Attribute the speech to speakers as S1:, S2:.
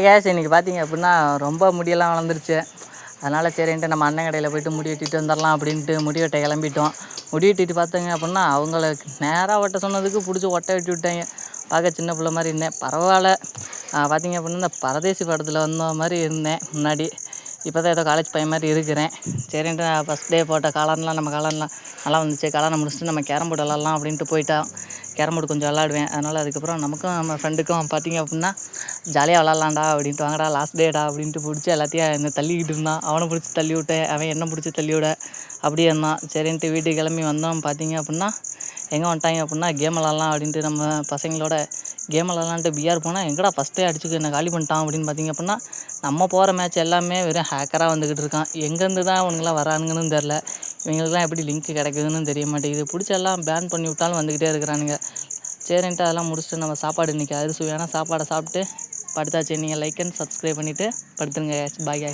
S1: Case இன்றைக்கி பார்த்தீங்க அப்படின்னா ரொம்ப முடியெல்லாம் வளர்ந்துருச்சு. அதனால் சரின்ட்டு நம்ம அண்ணன் கடையில் போய்ட்டு முடி வெட்டிட்டு வந்துடலாம் அப்படின்ட்டு முடி வெட்ட கிளம்பிட்டோம். முடி வெட்டிட்டு பார்த்தீங்க அப்படின்னா அவங்கள நேராக வெட்ட சொன்னதுக்கு பிடிச்சி ஒட்டை வெட்டி விட்டாங்க. பார்க்க சின்ன பிள்ளை மாதிரி இருந்தேன், பரவாயில்ல. பார்த்தீங்க அப்படின்னா இந்த பரதேசி படத்தில் வந்த மாதிரி இருந்தேன் முன்னாடி. இப்போ தான் ஏதோ காலேஜ் பையன் மாதிரி இருக்கிறேன். சரின்ட்டு நான் ஃபஸ்ட் டே போட்ட காளான்லாம் நல்லா வந்துச்சு. காளானை முடிச்சுட்டு நம்ம கேரம் போர்டு விளாட்லாம் அப்படின்ட்டு போயிட்டோம். கேரம் போர்டு கொஞ்சம் விளாடுவேன். அதனால் அதுக்கப்புறம் நமக்கும் நம்ம ஃப்ரெண்டுக்கும் பார்த்தீங்க அப்படின்னா ஜாலியாக விளாட்லாம்டா அப்படின்ட்டு, வாங்கடா லாஸ்ட் டேடா அப்படின்ட்டு பிடிச்சி எல்லாத்தையும் என்னை தள்ளிக்கிட்டு இருந்தான். அவனை பிடிச்சி தள்ளி விட்டேன், அவன் என்ன பிடிச்சி தள்ளி விட அப்படியே இருந்தான். சரின்ட்டு வீட்டுக்கு கிளம்பி வந்தோம். பார்த்தீங்க அப்படின்னா எங்கே வந்துட்டாங்க அப்படின்னா கேம் விளாட்லாம் அப்படின்ட்டு நம்ம பசங்களோட கேம் விளாட்லான்ட்டு பிஆர் போனால் எங்கடா ஃபஸ்ட்டே அடிச்சுக்கு என்ன காலி பண்ணிட்டான் அப்படின்னு பார்த்தீங்க அப்படின்னா நம்ம போகிற மேட்ச் எல்லாமே வெறும் ஹேக்கராக வந்துக்கிட்டு இருக்கான். எங்கேருந்து தான் அவனுங்களாம் வரானுங்கன்னு தெரில. இவங்களுக்குலாம் எப்படி லிங்க் கிடைக்குதுன்னு தெரிய மாட்டேங்குது. பிடிச்ச எல்லாம் பேன் பண்ணி விட்டாலும் வந்துக்கிட்டே இருக்கிறானுங்க. சரின்ட்டு அதெல்லாம் முடிச்சுட்டு நம்ம சாப்பாடு இன்றைக்கி அரிசுவையான சாப்பாடை சாப்பிட்டு படுத்தாச்சு. நீங்கள் லைக் அண்ட் சப்ஸ்கிரைப் பண்ணிவிட்டு படுத்துருங்க. பாய்.